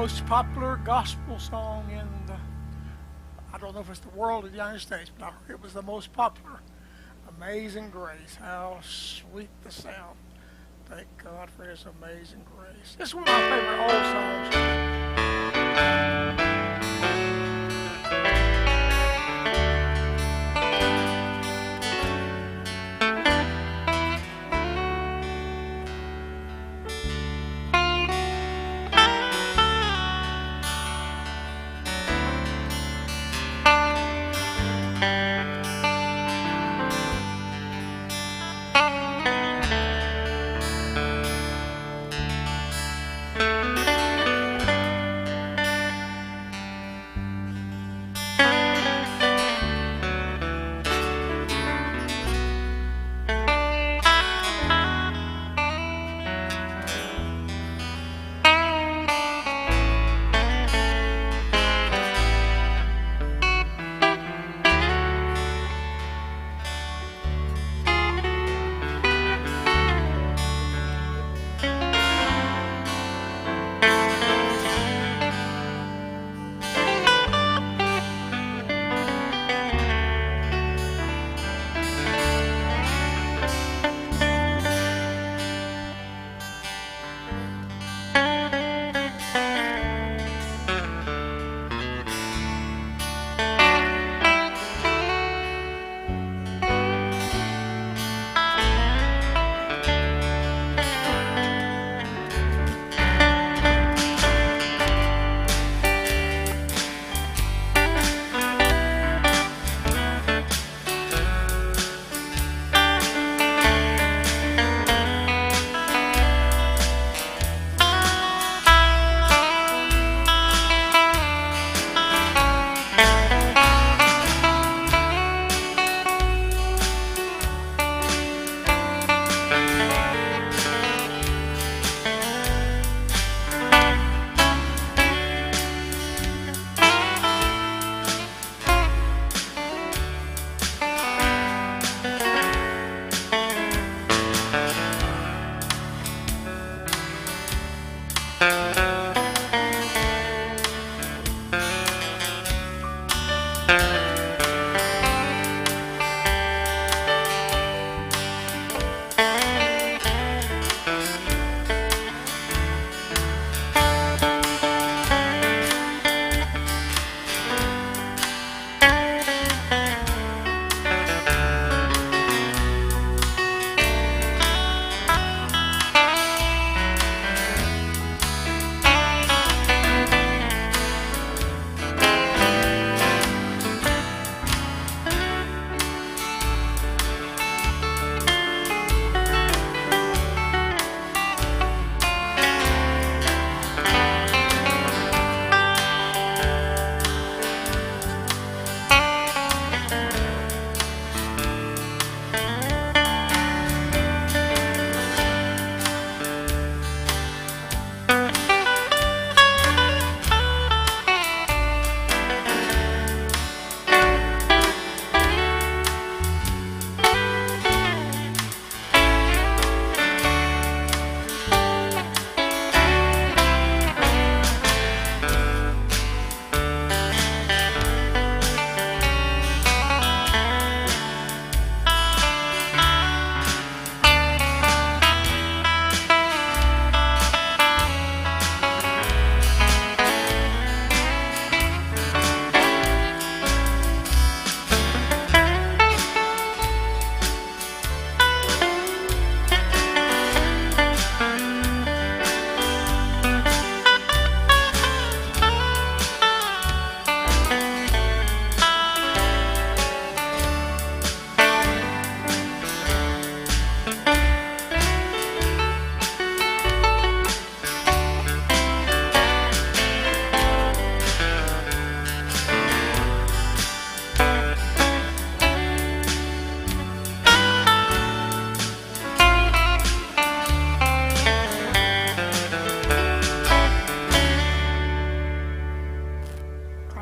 Most popular gospel song in the, I don't know if it's the world or the United States, but I heard it was the most popular. Amazing Grace. How sweet the sound. Thank God for His amazing grace. This is one of my favorite old songs.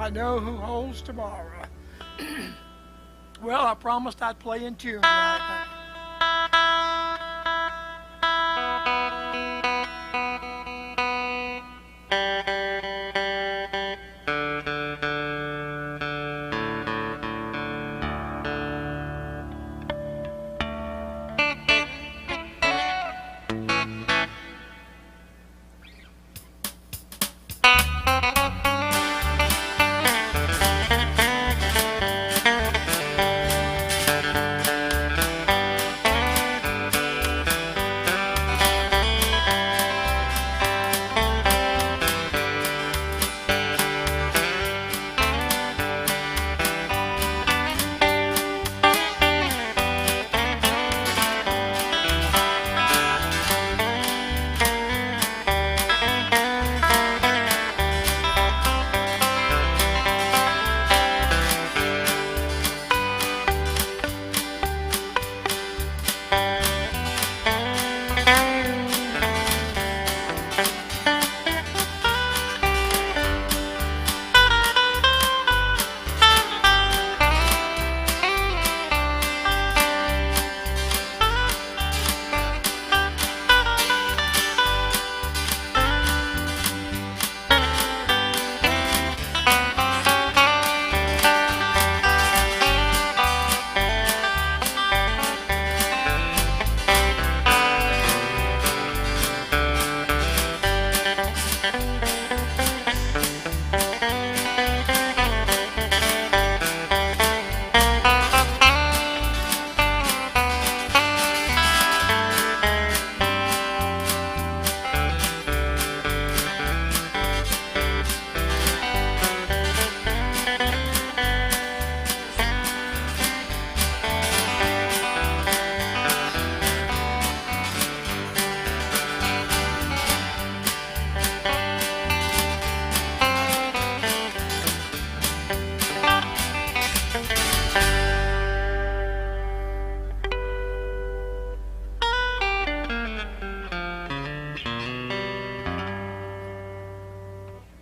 I know who holds tomorrow. Well, I promised I'd play in tune tonight.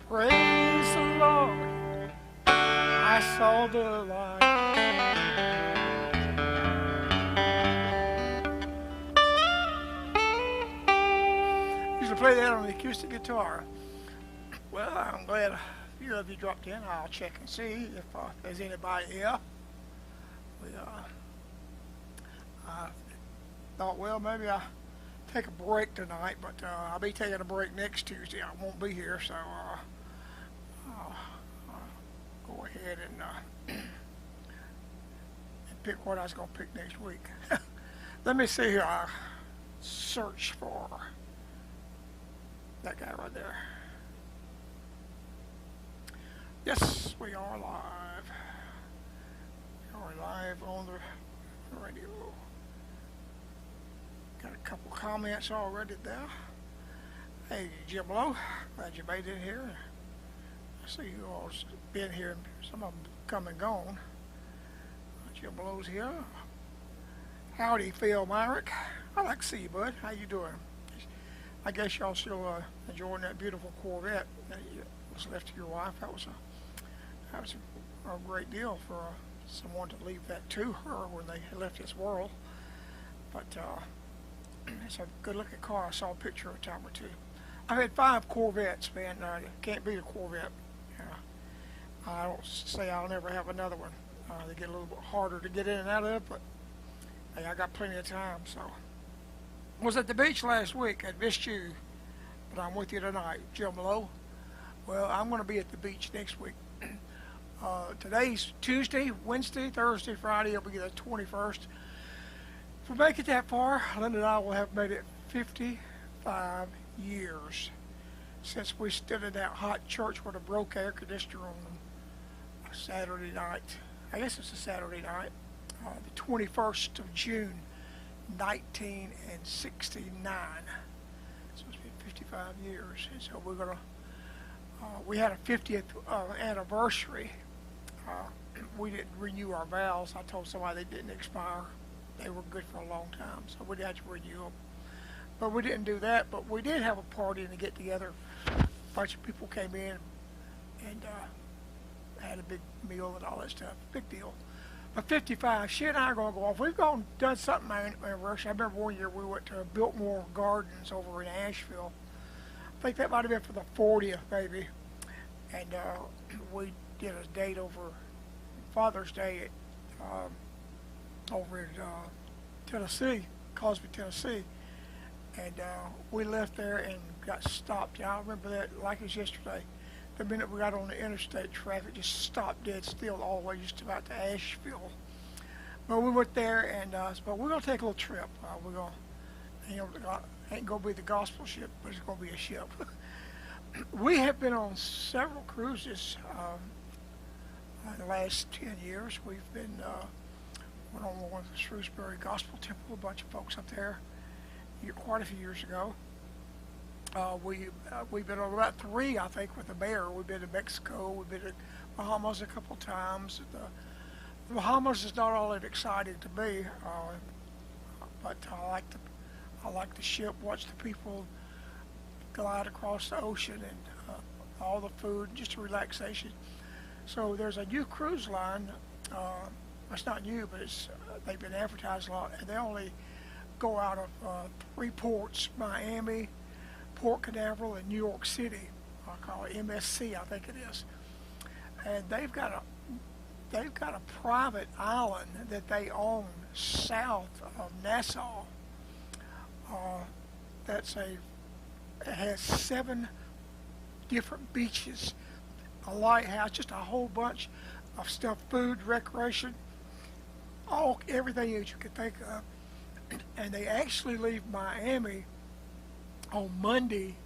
Praise the Lord, I saw the light. Used to play that on the acoustic guitar. Well, I'm glad a few of you dropped in. I'll check and see if there's anybody here. We I thought, well, maybe I'll take a break tonight, but I'll be taking a break next Tuesday. I won't be here, so I'll go ahead and pick what I was going to pick next week. Let me see here. I'll search for that guy right there. Yes, we are live. We are live on the radio. Got a couple comments already there. Hey, Jim Lowe, glad you made it here. I see you all been here, some of them come and gone. Jim Lowe's here. Howdy, Phil Myrick. I like to see you, bud. How you doing? I guess y'all still enjoying that beautiful Corvette that was left to your wife. That was a great deal for someone to leave that to her when they left this world. But it's a good-looking car. I saw a picture a time or two. I've had 5 Corvettes, man. Can't beat a Corvette. I don't say I'll never have another one. They get a little bit harder to get in and out of, but hey, I got plenty of time. So, was at the beach last week. I missed you, but I'm with you tonight, Jim Lowe. Well, I'm going to be at the beach next week. Today's Tuesday, Wednesday, Thursday, Friday. It'll be the 21st. If we make it that far, Linda and I will have made it 55 years since we stood in that hot church with a broke air conditioner on a Saturday night. I guess it's a Saturday night, the 21st of June, 1969. So it's been 55 years. And so we're going to, we had a 50th anniversary. We didn't renew our vows. I told somebody they didn't expire. They were good for a long time, so we had to renew them. But we didn't do that, but we did have a party and a get-together. A bunch of people came in, and had a big meal and all that stuff. Big deal. But 55, she and I are going to go off. We've gone done something my anniversary. I remember one year we went to Biltmore Gardens over in Asheville. I think that might have been for the 40th, maybe. And we did a date over Father's Day over in Tennessee, Cosby, Tennessee. And we left there and got stopped. Yeah, I remember that like it was yesterday. The minute we got on the interstate, traffic just stopped dead still all the way just about to Asheville. But we went there, and but we're gonna take a little trip. We're gonna, ain't gonna be the gospel ship, but it's gonna be a ship. We have been on several cruises in the last 10 years. We've been went on one of the Shrewsbury Gospel Temple, a bunch of folks up there, quite a few years ago. We've been on about 3, I think, with the mayor. We've been to Mexico. We've been to Bahamas a couple times. The Bahamas is not all that exciting to me, but I like the ship, watch the people glide across the ocean, and all the food, just a relaxation. So there's a new cruise line. It's not new, but they've been advertised a lot, and they only go out of 3 ports: Miami, Port Canaveral, and New York City. I call it MSC, I think it is. And they've got a private island that they own south of Nassau. It has 7 different beaches, a lighthouse, just a whole bunch of stuff, food, recreation, everything that you could think of. And they actually leave Miami on Monday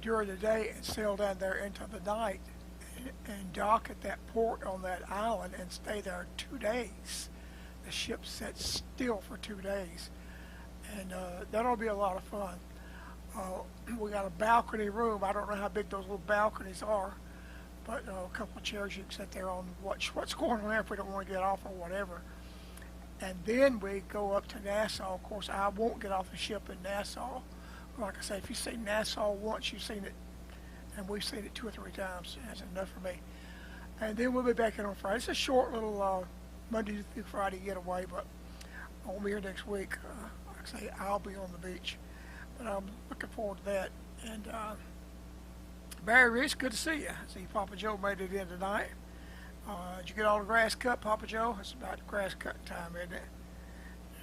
during the day and sail down there into the night and dock at that port on that island and stay there 2 days. The ship sits still for 2 days, and that'll be a lot of fun. We got a balcony room. I don't know how big those little balconies are, but a couple of chairs you can sit there on, watch what's going on there if we don't want to get off or whatever. And then we go up to Nassau. Of course, I won't get off the ship in Nassau. Like I say, if you've seen Nassau once, you've seen it, and we've seen it 2 or 3 times. That's enough for me. And then we'll be back in on Friday. It's a short little Monday through Friday getaway, but I won't be here next week. Like I say, I'll be on the beach. But I'm looking forward to that. And Barry Reese, good to see you. I see Papa Joe made it in tonight. Did you get all the grass cut, Papa Joe? It's about grass cutting time, isn't it?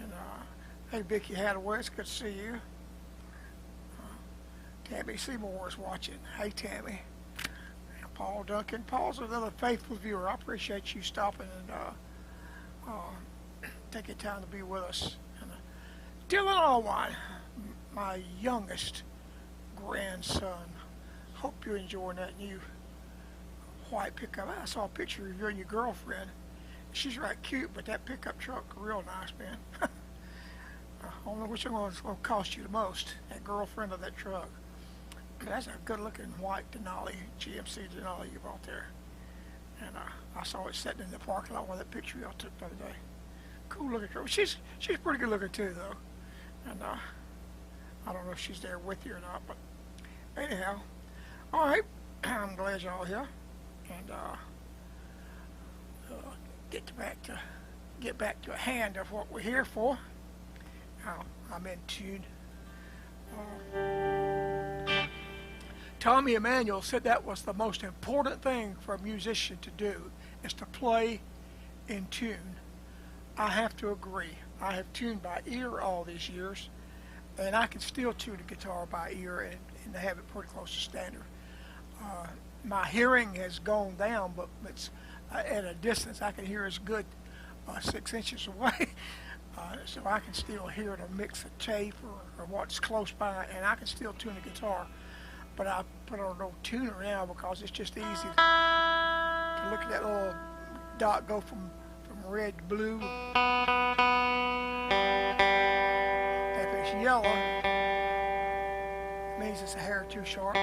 And hey, Vicki Hadaway, it's good to see you. Tammy Seymour is watching. Hey, Tammy. And Paul Duncan. Paul's another faithful viewer. I appreciate you stopping and taking time to be with us. And, Dylan Allwine, my youngest grandson. Hope you're enjoying that new white pickup. I saw a picture of you and your girlfriend. She's right cute, but that pickup truck real nice, man. I don't know which one is going to cost you the most, that girlfriend or that truck. That's a good-looking white Denali, GMC Denali you bought there. And I saw it sitting in the parking lot with that picture y'all took the other day. Cool-looking truck. She's pretty good-looking too, though. And I don't know if she's there with you or not, but anyhow. All right, I'm glad y'all here. And get back to a hand of what we're here for. Now, I'm in tune. Tommy Emmanuel said that was the most important thing for a musician to do, is to play in tune. I have to agree. I have tuned by ear all these years, and I can still tune a guitar by ear and have it pretty close to standard. My hearing has gone down, but it's at a distance. I can hear as good 6 inches away, so I can still hear it or mix a tape or what's close by, and I can still tune a guitar. But I put on no tuner now because it's just easy to look at that little dot go from red to blue. If it's yellow, it means it's a hair too sharp.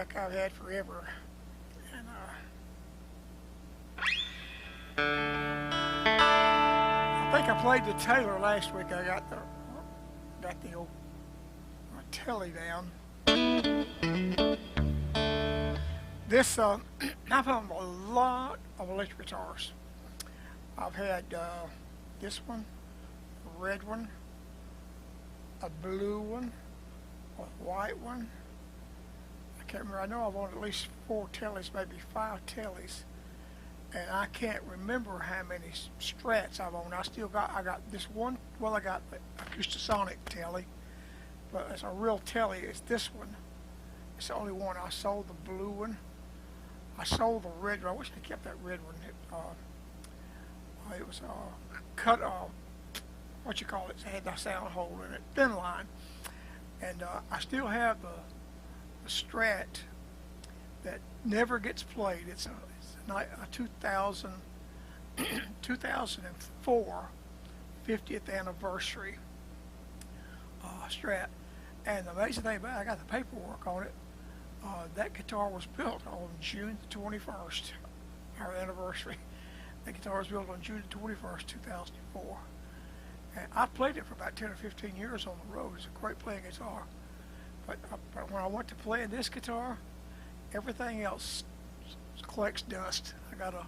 like I've had forever. And I think I played the Taylor last week. I got the old telly down. This I've owned a lot of electric guitars. I've had this one, a red one, a blue one, a white one. I can't remember. I know I've owned at least 4 tellies, maybe 5 tellies, and I can't remember how many Strats I've owned. I got this one. Well, I got the Acoustasonic telly, but it's a real telly. It's this one. It's the only one. I sold the blue one. I sold the red one. I wish I kept that red one. It was cut off. What you call it? It had the sound hole in it, thin line, and I still have the Strat that never gets played. It's a 2004 50th anniversary Strat, and the amazing thing about it, I got the paperwork on it. That guitar was built on June the 21st, our anniversary. The guitar was built on June the 21st, 2004. And I played it for about 10 or 15 years on the road. It's a great playing guitar. But when I went to playing this guitar, everything else collects dust. I got a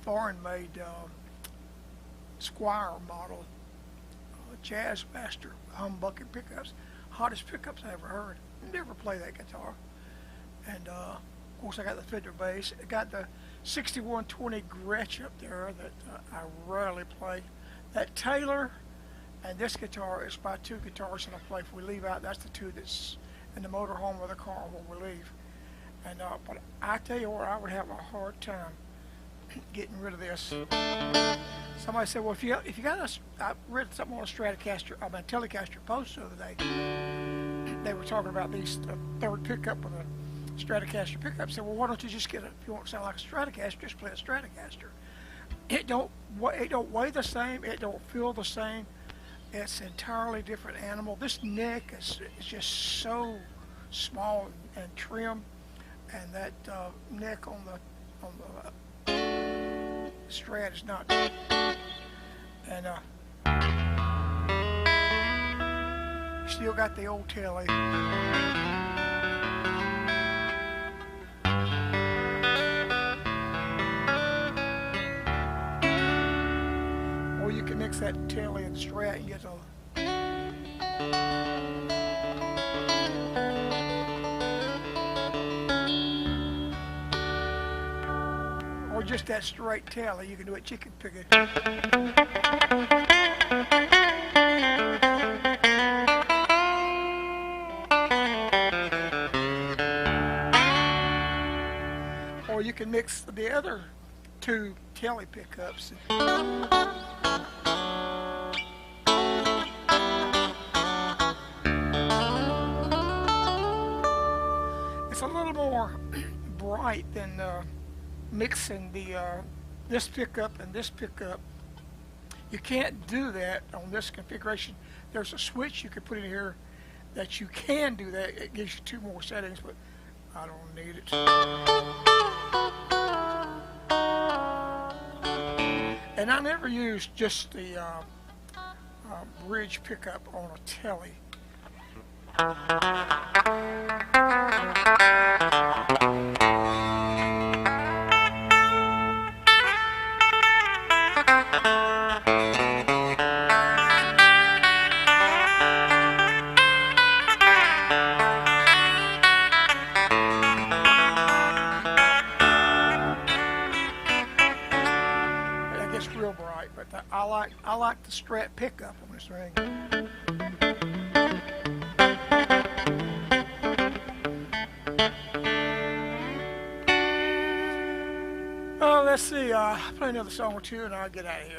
foreign-made Squire model, Jazz Master, humbucking pickups. Hottest pickups I ever heard. Never play that guitar. And of course I got the Fender bass. I got the 6120 Gretsch up there that I rarely play. That Taylor and this guitar is my 2 guitars that I play. If we leave out, that's the 2 that's in the motorhome of the car when we leave. And but I tell you what, I would have a hard time getting rid of this. Somebody said, well, if you got I read something on a Stratocaster, Telecaster post the other day. They were talking about these third pickup with a Stratocaster pickup. Said, well, why don't you just get it? If you want to sound like a Stratocaster, just play a Stratocaster. It don't weigh the same. It don't feel the same. It's an entirely different animal. This neck is just so small and trim, and that neck on the Strat is not. And still got the old telly. Or you can mix that telly and Strat and get a or just that straight telly. You can do it chicken picking. Or you can mix the other 2 telly pickups. It's a little more bright than mixing this pickup and this pickup. You can't do that on this configuration. There's a switch you can put in here that you can do that. It gives you 2 more settings, but I don't need it. And I never used just the bridge pickup on a telly. Real bright, but I like the Strat pickup on this ring. Oh, let's see. Play another song or 2, and I'll get out of here.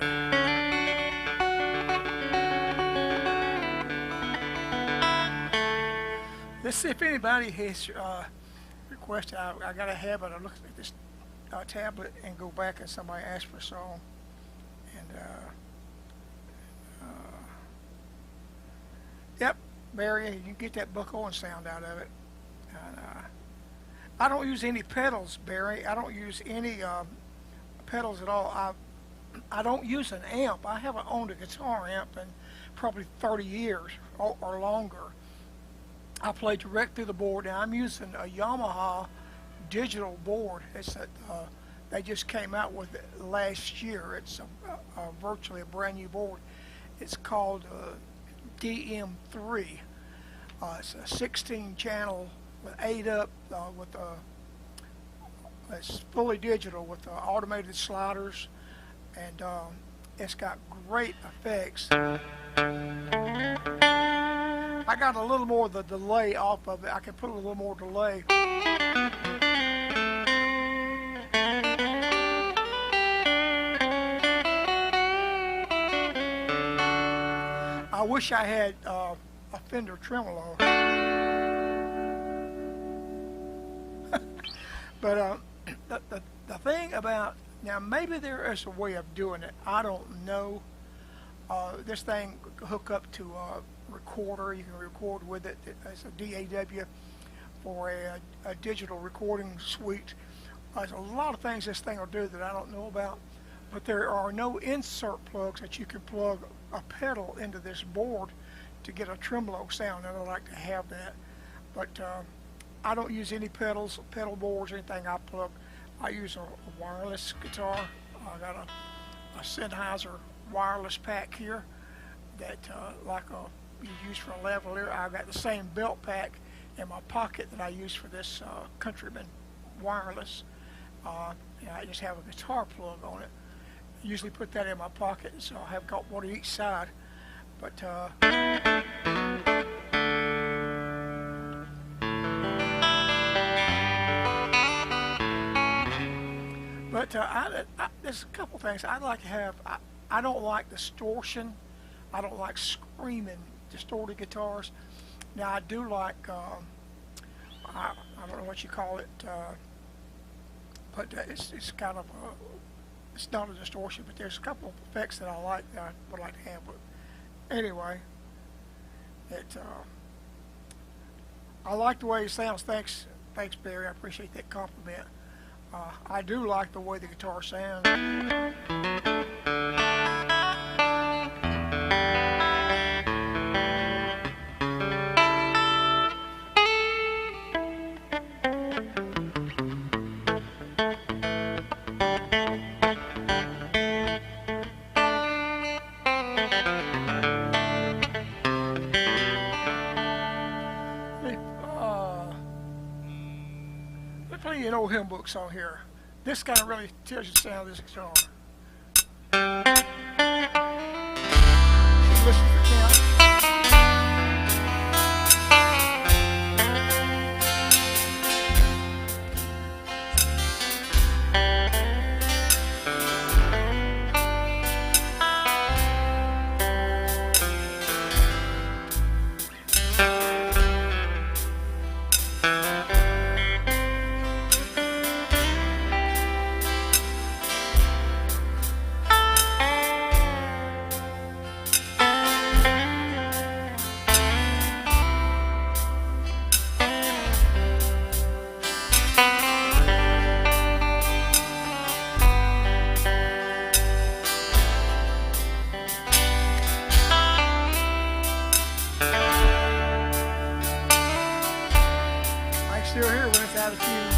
Let's see if anybody has requested. I got a habit of looking at this tablet and go back and somebody asked for a song. Yep, Barry, you get that Buck Owens sound out of it. And, I don't use any pedals, Barry. I don't use any pedals at all. I don't use an amp. I haven't owned a guitar amp in probably 30 years or longer. I play direct through the board. Now I'm using a Yamaha digital board. They just came out with it last year. It's virtually a brand new board. It's called DM3. It's a 16 channel with 8 up it's fully digital with automated sliders, and it's got great effects. I got a little more of the delay off of it. I can put a little more delay. I wish I had a Fender tremolo. But the thing about, now maybe there is a way of doing it. I don't know. This thing hook up to a recorder. You can record with it. It's a DAW for a digital recording suite. There's a lot of things this thing will do that I don't know about. But there are no insert plugs that you can plug a pedal into this board to get a tremolo sound, and I like to have that. But I don't use any pedals, pedal boards, or anything. I use a wireless guitar. I got a Sennheiser wireless pack here that you use for a lavalier. I got the same belt pack in my pocket that I use for this Countryman wireless. And I just have a guitar plug on it. I usually put that in my pocket, so I have got one on each side. But there's a couple things I'd like to have. I don't like distortion. I don't like screaming distorted guitars. Now I do like I don't know what you call it, but it's kind of it's not a distortion, but there's a couple of effects that I like that I would like to have. But anyway, I like the way it sounds. Thanks, Barry. I appreciate that compliment. I do like the way the guitar sounds. Play an old hymn book song here. This kind of really tells you the sound of this guitar. Listen to the count. Still here when it's out of tune.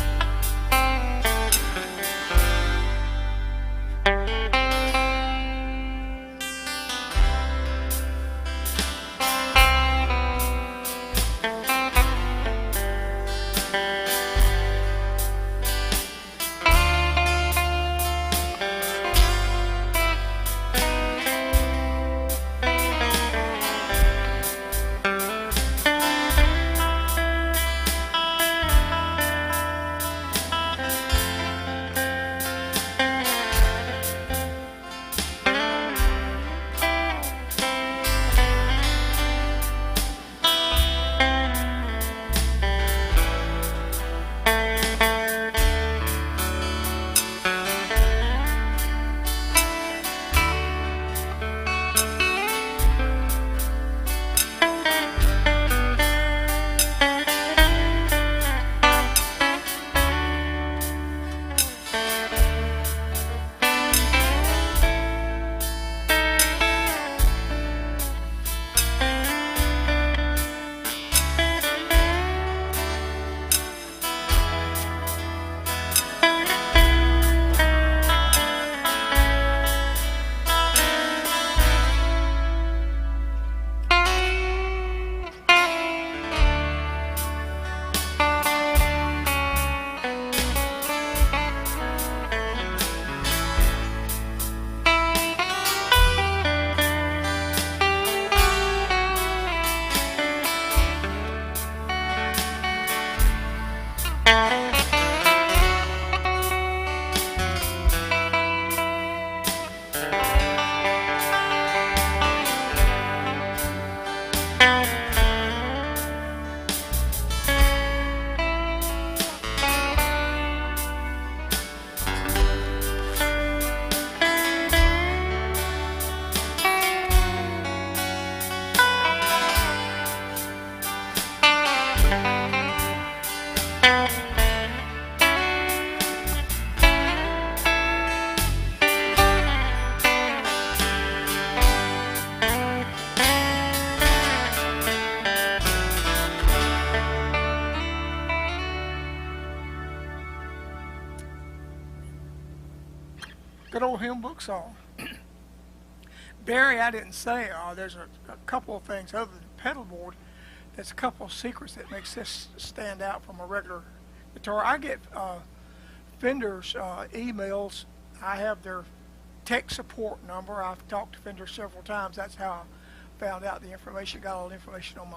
Good old hymn book song. Barry, I didn't say, there's a couple of things other than pedal board. There's a couple of secrets that makes this stand out from a regular guitar. I get Fender's emails. I have their tech support number. I've talked to Fender several times. That's how I found out the information. Got all the information on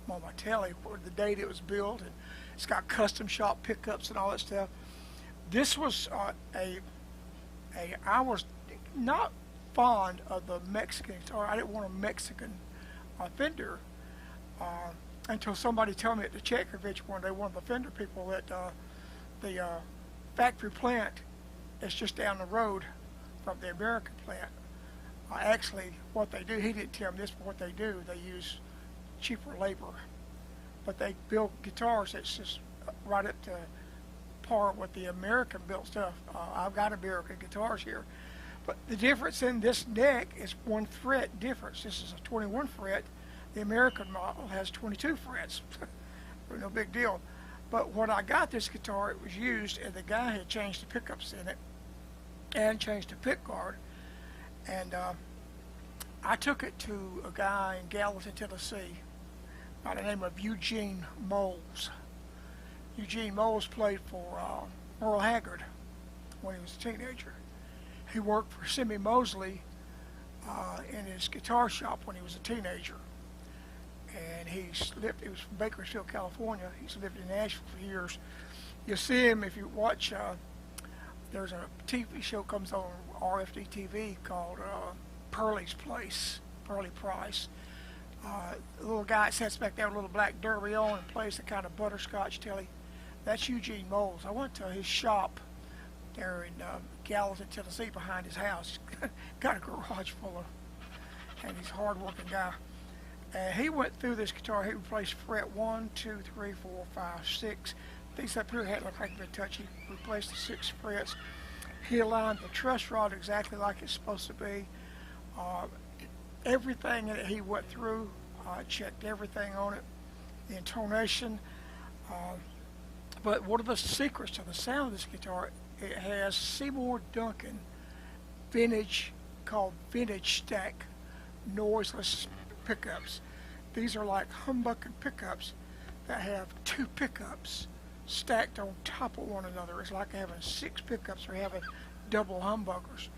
my telly, where the date it was built, and it's got custom shop pickups and all that stuff. This was I was not fond of the Mexican guitar. I didn't want a Mexican Fender until somebody told me at the check convention one day, one of the Fender people, that the factory plant is just down the road from the American plant. Actually, what they do, he didn't tell me this, but what they do, they use cheaper labor. But they build guitars that's just right up to par with the American built stuff. I've got American guitars here. But the difference in this neck is 1 fret difference. This is a 21 fret. The American model has 22 frets. No big deal. But when I got this guitar, it was used, and the guy had changed the pickups in it and changed the pick guard. And I took it to a guy in Gallatin, Tennessee, by the name of Eugene Moles. Eugene Moles played for Merle Haggard when he was a teenager. He worked for Simi Mosley in his guitar shop when he was a teenager. And he was from Bakersfield, California. He's lived in Nashville for years. You'll see him if you watch, there's a TV show comes on RFD TV called Pearlie's Place, Pearlie Price. The little guy that sits back there with a little black derby on and plays the kind of butterscotch telly. That's Eugene Moles. I went to his shop there in Gallatin, Tennessee, behind his house. He's got a garage full of, and he's a hard-working guy. And he went through this guitar. He replaced fret 1, 2, 3, 4, 5, 6. Things up here had looked like a bit touchy. Replaced the 6 frets. He aligned the truss rod exactly like it's supposed to be. Everything that he went through, checked everything on it. The intonation. But one of the secrets to the sound of this guitar, it has Seymour Duncan vintage, called vintage stack noiseless pickups. These are like humbucking pickups that have 2 pickups stacked on top of one another. It's like having 6 pickups or having double humbuckers.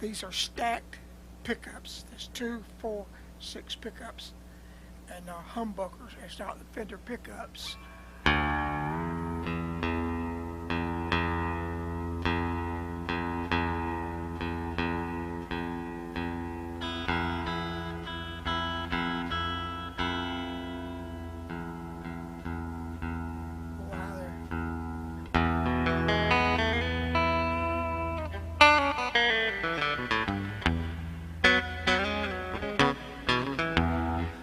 These are stacked pickups. There's 2, 4, 6 pickups and humbuckers. It's not the Fender pickups.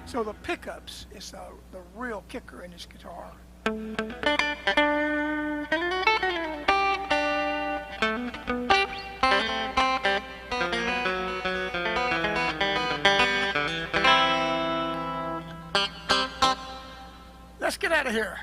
So the pickups is the real kicker in this guitar. Let's get out of here.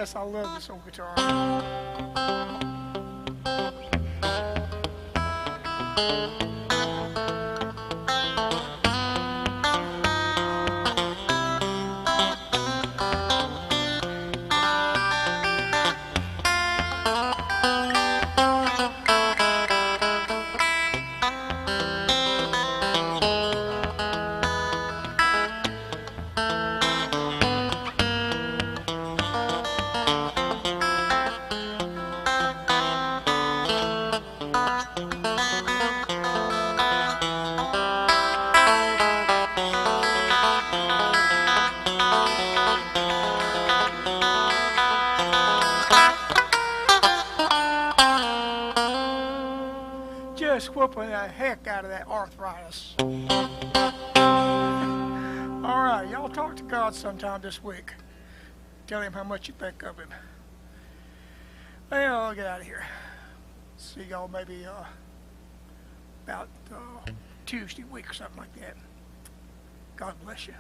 Yes, I love this old guitar. Just whooping the heck out of that arthritis. Alright, y'all talk to God sometime this week. Tell him how much you think of him. Well, I'll get out of here. See y'all maybe about Tuesday week or something like that. God bless you.